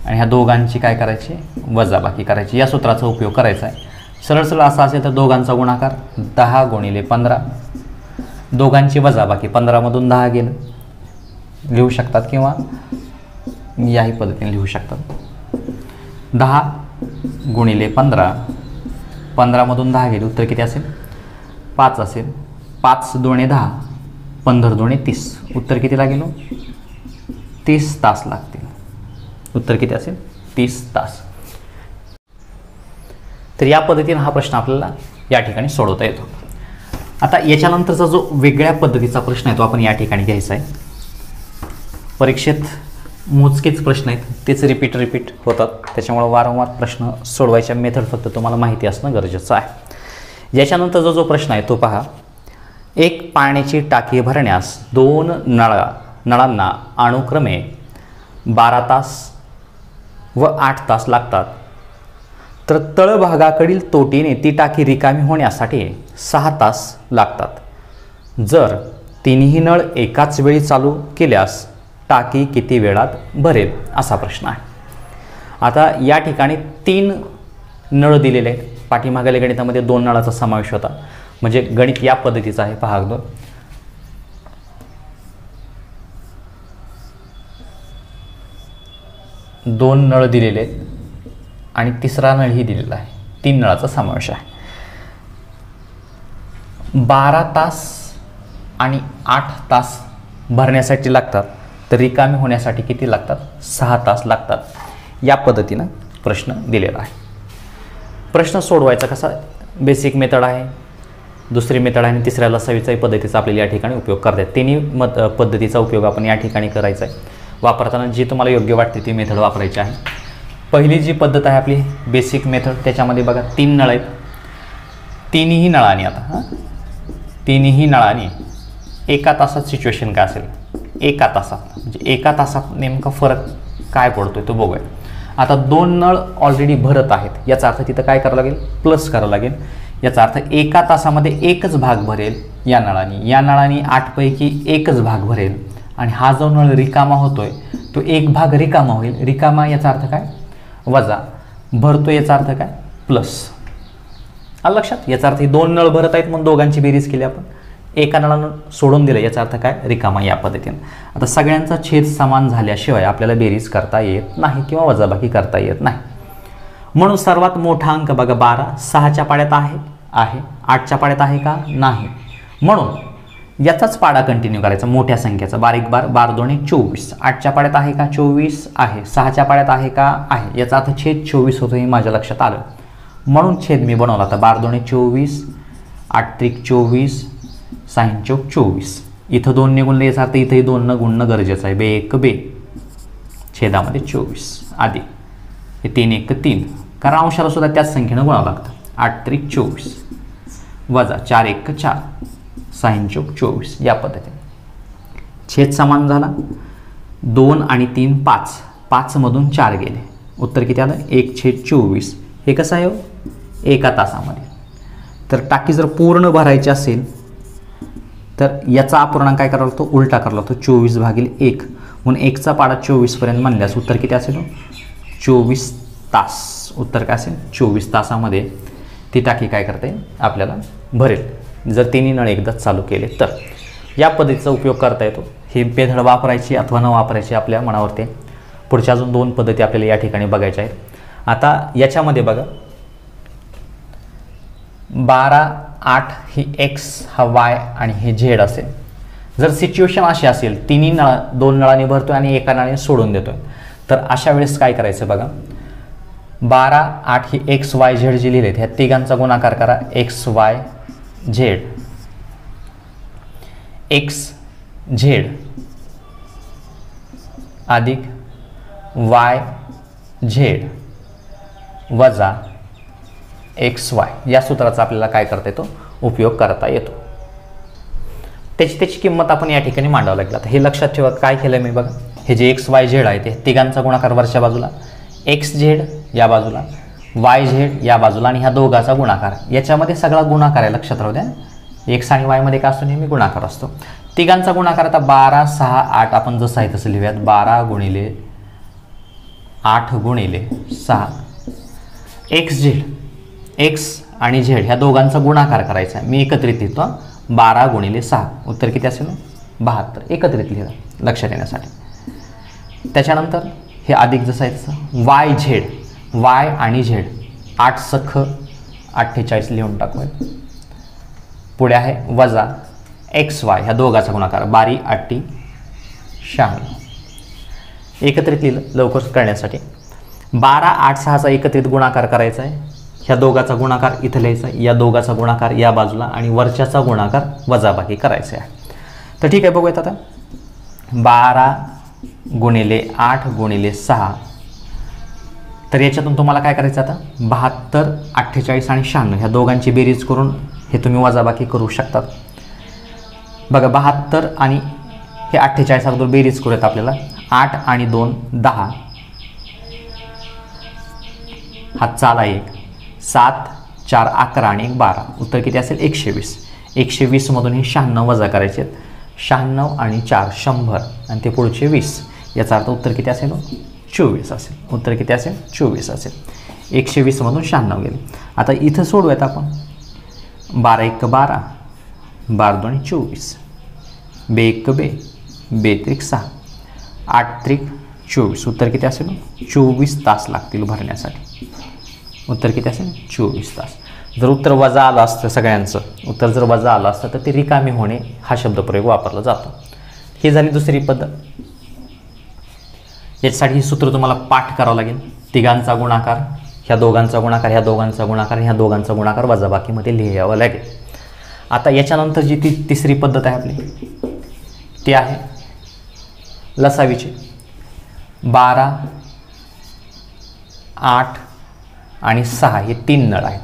आणि ह्या दोघांची काय करायची, वजाबाकी करायची. या सूत्राचा उपयोग करायचा आहे. सरळ सरळ असा असेल तर दोघांचा गुणाकार 10 गुणिले 15, दोघांची वजाबाकी 15मधून 10 गेलं लिहू शकतात, किंवा याही पद्धतीने लिहू शकतात. 10 गुणिले 15, 15मधून 10 गेले, उत्तर किती असेल, 5 असेल. 5 दुणे 10, 15 दुणे 30, उत्तर किती लागेल, 30 तास लागतील. उत्तर किती असेल, 30 तास. तर या पद्धतीने हा प्रश्न आपल्याला या ठिकाणी सोडवता येतो. आता याच्यानंतरचा जो वेगळ्या पद्धतीचा प्रश्न आहे तो आपण या ठिकाणी घ्यायचा आहे. परीक्षेत मोजकेच प्रश्न आहेत, तेच रिपीट होतात, त्याच्यामुळे वारंवार प्रश्न सोडवायच्या मेथड फक्त तुम्हाला माहिती असणं गरजेचं आहे. याच्यानंतरचा जो प्रश्न आहे तो पहा. एक पाण्याची टाकी भरण्यास 2 नळांना अनुक्रमे 12 तास व 8 तास लागतात, तर तळभागाकडील तोटीने ती टाकी रिकामी होण्यासाठी 6 तास लागतात. जर तिन्ही नळ एकाच वेळी चालू केल्यास टाकी किती वेळात भरेल, असा प्रश्न आहे. आता या ठिकाणी 3 नळ दिलेले आहेत. पाठीमागल्या गणितामध्ये 2 नळाचा समावेश होता, म्हणजे गणित या पद्धतीचं आहे. पहा अगोदर 2 नळ दिलेले आहेत आणि तिसरा नळही दिलेला आहे. 3 नळाचा समावेश आहे. 12 तास आणि 8 तास भरण्यासाठी लागतात, तर रिकामी होण्यासाठी किती लागतात, 6 तास लागतात. या पद्धतीनं प्रश्न दिलेला आहे. प्रश्न सोडवायचा कसा, बेसिक मेथड आहे, दुसरी मेथड आहे आणि तिसऱ्या लसावीचाही पद्धतीचा आपल्याला या ठिकाणी उपयोग करता येईल. तिन्ही पद्धतीचा उपयोग आपण या ठिकाणी करायचा आहे. वापरताना जी तुम्हाला योग्य वाटते ती मेथड वापरायची आहे. पहिली जी पद्धत आहे आपली बेसिक मेथड, त्याच्यामध्ये बघा 3 नळ आहेत. तिन्ही नळांनी तिन्ही नळांनी एका तासात सिच्युएशन काय असेल, एका तासात, म्हणजे एका तासात नेमका फरक काय पडतोय तो बघूया. आता 2 नळ ऑलरेडी भरत आहेत, याचा अर्थ तिथं काय करावं लागेल, प्लस करावं लागेल. याचा अर्थ एका तासामध्ये एकच भाग भरेल या नळांनी 8 पैकी एकच भाग भरेल, आणि हा जो नळ रिकामा होतोय तो एक भाग रिकामा होईल. रिकामा याचा अर्थ काय, वजा, भरतो याचा अर्थ काय, प्लस. आलं लक्षात. याचा अर्थ 2 नळ भरत आहेत म्हणून दोघांची बेरीज केली आपण, एका नळानं सोडून दिलं, याचा अर्थ काय, रिकामा. या पद्धतीने आता सगळ्यांचा छेद समान झाल्याशिवाय आपल्याला बेरीज करता येत नाही किंवा वजाबाकी करता येत नाही. म्हणून सर्वात मोठा अंक बघा 12 6च्या पाड्यात आहे 8च्या पाड्यात आहे का, नाही. म्हणून याचाच पाडा कंटिन्यू करायचा, मोठ्या संख्येचा. बारीक 12 2 24, 8च्या पाड्यात आहे का, 24 आहे. 6च्या पाड्यात आहे का, आहे. याचा अर्थ छेद 24 होतो, हे माझ्या लक्षात आलं. म्हणून छेद मी बनवला. आता 12 2 24, 8 3 24, 6 चौक 24. इथं 2 ने गुणले, याचा अर्थ इथंही 2 न गुणणं गरजेचं आहे. बे 1 बे, छेदामध्ये 24 आधी, हे 3 1 3, कारण अंशाला सुद्धा त्याच संख्येनं गुणावं लागतं. 8 3 24 वजा 4 1 4, 6 चौक 24. या पद्धतीने छेद समान झाला. 2 आणि 3 5, 5 मधून 4 गेले, उत्तर किती आलं, 1/24. हे कसं आहे, एका तासामध्ये. तर टाकी जर पूर्ण भरायची असेल तर याचा अपूर्णांक काय करावा लागतो, उलटा करावा लागतो. 24/1 म्हणून 1चा पाडा 24 पर्यंत म्हणल्यास उत्तर किती असेल, 24 तास. उत्तर काय असेल, 24 तासामध्ये ती टाकी काय करते, आपल्याला भरेल, जर तिन्ही नळ एकदाच चालू केले तर. या पद्धतीचा उपयोग करता येतो. ही मेथड वापरायची अथवा न वापरायची आपल्या मनावरती. पुढच्या अजून 2 पद्धती आपल्याला या ठिकाणी बघायच्या आहेत. आता याच्यामध्ये बघा 12 8 ही x, हा y आणि हे z असेल. जर सिच्युएशन अशी असेल, तिन्ही 2 नळांनी भरतोय आणि एका नळाने सोडून देतोय, तर अशा वेळेस काय करायचं बघा. 12 8 ही x y z जी लिहिलेत, ह्या तिघांचा गुणाकार करा. x y z, x z अधिक y z वजा एक्स वाय, या सूत्राचा आपल्याला काय करता येतो, उपयोग करता येतो. त्याची किंमत आपण या ठिकाणी मांडावं लागेल. आता हे लक्षात ठेवा, काय केलं मी बघा, हे जे एक्स वाय झेड आहे ते तिघांचा गुणाकार वरच्या बाजूला, एक्स झेड या बाजूला, वाय झेड या बाजूला, आणि ह्या दोघांचा गुणाकार. याच्यामध्ये सगळा गुणाकार आहे, लक्षात राहू द्या. एक्स आणि वाय मध्ये काय असतो, नेहमी गुणाकार असतो. तिघांचा गुणाकार आता 12, 6, 8 आपण जसं आहे तसं लिहूयात. 12 गुणिले 8 गुणिले 6 एक्स झेड, एक्स आणि झेड ह्या दोघांचा गुणाकार करायचा आहे. मी एकत्रित लिहितो 12 गुणिले 6, उत्तर किती असेल 72. एकत्रित लिहिलं लक्षात येण्यासाठी. त्याच्यानंतर हे अधिक जसं आहे तसं वाय झेड, वाय आणि झेड 8 सख 48 लिहून टाकूया. पुढे आहे वजा एक्स वाय ह्या दोघांचा गुणाकार 12 8 96 एकत्रित लिहिलं लवकर करण्यासाठी. 12 8 6चा एकत्रित गुणाकार करायचा आहे. ह्या दोघांचा गुणाकार इथं लिहायचा, या दोघांचा गुणाकार या बाजूला आणि वरच्याचा गुणाकार वजाबाकी करायचा आहे. तर ठीक आहे, बघूयात आता. 12 गुणिले 8 गुणिले 6, तर याच्यातून तुम्हाला काय करायचं आता 72 48 आणि 96 ह्या दोघांची बेरीज करून हे तुम्ही वजाबाकी करू शकतात. बघा 72 आणि हे 48 अगोदर बेरीज करूयात आपल्याला. 8 आणि 2 10, हा चाला 1, 7 4 11 आणि 1 12, उत्तर किती असेल 120. 120 मधून हे 96 वजा करायचे आहेत. 96 आणि 4 100 आणि ते पुढचे 20, याचा अर्थ उत्तर किती असेल 24 असेल. उत्तर किती असेल 24 असेल. 120 मधून 96 गेले. आता इथं सोडूयात आपण. 12 1 12, 12 2 24, 2 1 2, 2 3 6, 8 3 24, उत्तर किती असेल 24 तास लागतील भरण्यासाठी. उत्तर किती असेल 24 तास. जर उत्तर वजा आलं असतं, सगळ्यांचं उत्तर जर वजा आलं असतं तर ते रिकामी होणे हा शब्दप्रयोग वापरला जातो. ही झाली दुसरी पद्धत. याच्यासाठी ही सूत्र तुम्हाला पाठ करावं लागेल. तिघांचा गुणाकार, ह्या दोघांचा गुणाकार, ह्या दोघांचा गुणाकार, ह्या दोघांचा गुणाकार वजाबाकीमध्ये लिहावं लागेल. आता याच्यानंतर जी तिसरी पद्धत आहे आपली ती आहे लसावीची. 12 8 आणि 6 हे 3 नळ आहेत.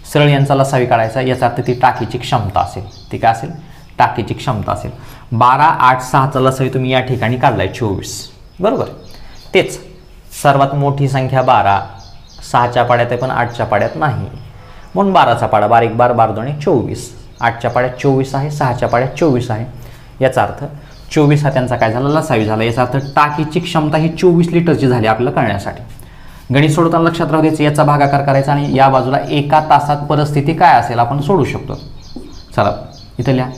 सरळ यांचा लसावी काढायचा. याचा अर्थ ती टाकीची क्षमता असेल. ती काय असेल, टाकीची क्षमता असेल. 12 8 6चा लसावी तुम्ही या ठिकाणी काढलाय 24, बरोबर. तेच सर्वात मोठी संख्या 12 6च्या पाड्यात आहे पण 8च्या पाड्यात नाही, म्हणून 12चा पाडा 12 1 12 12 2 24, 8च्या पाड्यात 24 आहे, 6च्या पाड्यात 24 आहे. याचा अर्थ 24 हा त्यांचा काय झाला लसावी झाला. याचा अर्थ टाकीची क्षमता ही 24 लिटरची झाली. आपल्याला कळण्यासाठी गणित सोडवताना लक्षात राहू द्यायचं, याचा भागाकार करायचा आणि या बाजूला एका तासात परिस्थिती काय असेल आपण सोडू शकतो. चला इथं लिहा.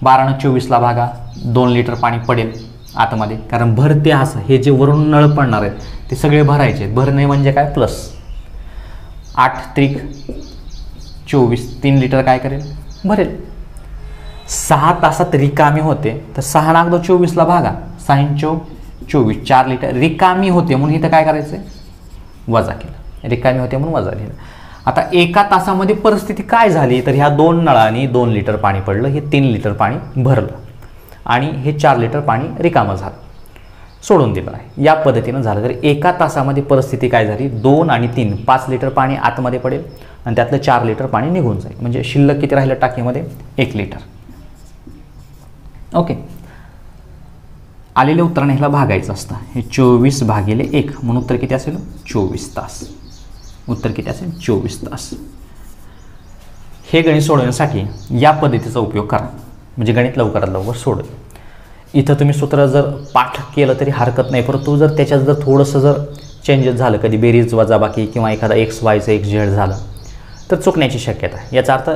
12 ने 24ला भागा, 2 लिटर पाणी पडेल आतमध्ये, कारण भरते असं हे जे वरून नळ पडणार आहेत ते सगळे भरायचे. भरणे म्हणजे काय प्लस. 8 3 24, 3 लिटर काय करेल भरेल. 6 तासात रिकामी होते तर 6 ना 24ला भागा, 6 24 4 लिटर रिकामी होते म्हणून इथं काय करायचं वजा केलं. रिकामी होते म्हणून वजा लिहिलं. आता एका तासामध्ये परिस्थिती काय झाली तर ह्या 2 नळांनी 2 लिटर पाणी पडलं, हे 3 लिटर पाणी भरलं आणि हे 4 लिटर पाणी रिकामं झालं, सोडून दिलं आहे. या पद्धतीनं झालं तर एका तासामध्ये परिस्थिती काय झाली 2 आणि 3 5 लिटर पाणी आतमध्ये पडेल आणि त्यातलं 4 लिटर पाणी निघून जाईल. म्हणजे शिल्लक किती राहिलं टाकीमध्ये 1 लिटर. ओके, आलेल्या उत्तराने ह्याला भागायचं असतं. हे 24 भागिले 1 म्हणून उत्तर किती असेल 24 तास. उत्तर किती असेल 24 तास. हे गणित सोडवण्यासाठी या पद्धतीचा उपयोग करा, म्हणजे गणित लवकरात लवकर सोडेल. इथं तुम्ही सूत्र जर पाठ केलं तरी हरकत नाही, परंतु जर त्याच्यात जर थोडंसं जर चेंजेस झालं, कधी बेरीज वजाबाकी किंवा एखादा एक्स वायचं एक्स झेड झालं तर चुकण्याची शक्यता आहे. याचा अर्थ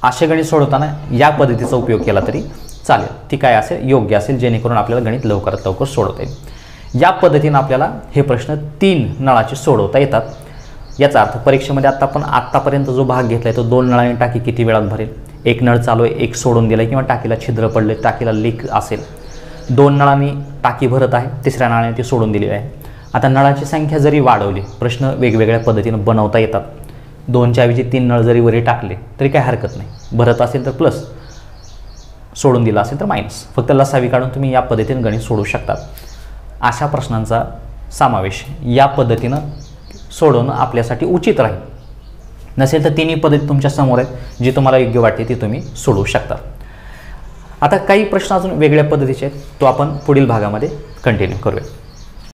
असे गणित सोडवताना या पद्धतीचा उपयोग केला तरी चालेल. ती काय असेल योग्य असेल, जेणेकरून आपल्याला गणित लवकरात लवकर सोडवता येईल. या पद्धतीनं आपल्याला हे प्रश्न 3 नळाचे सोडवता येतात. याचा अर्थ परीक्षेमध्ये आत्तापर्यंत जो भाग घेतला आहे तो 2 नळांनी टाकी किती वेळात भरेल. 1 नळ चालू आहे, 1 सोडून दिला किंवा टाकीला छिद्र पडले, टाकीला लीक असेल. 2 नळांनी टाकी भरत आहे, 3ऱ्या नळाने ती सोडून दिली आहे. आता नळाची संख्या जरी वाढवली, प्रश्न वेगवेगळ्या पद्धतीनं बनवता येतात. 2च्या ऐवजी 3 नळ जरी वरी टाकले तरी काय हरकत नाही. भरत असेल तर प्लस, सोडून दिला असेल तर मायनस. फक्त लसावी काढून तुम्ही या पद्धतीने गणित सोडवू शकतात. अशा प्रश्नांचा समावेश या पद्धतीनं सोडवणं आपल्यासाठी उचित राहील. नसेल तर तिन्ही पद्धती तुमच्या समोर आहेत, जी तुम्हाला योग्य वाटते ती तुम्ही सोडवू शकता. आता काही प्रश्न अजून वेगळ्या पद्धतीचे आहेत, तो आपण पुढील भागामध्ये कंटिन्यू करूया.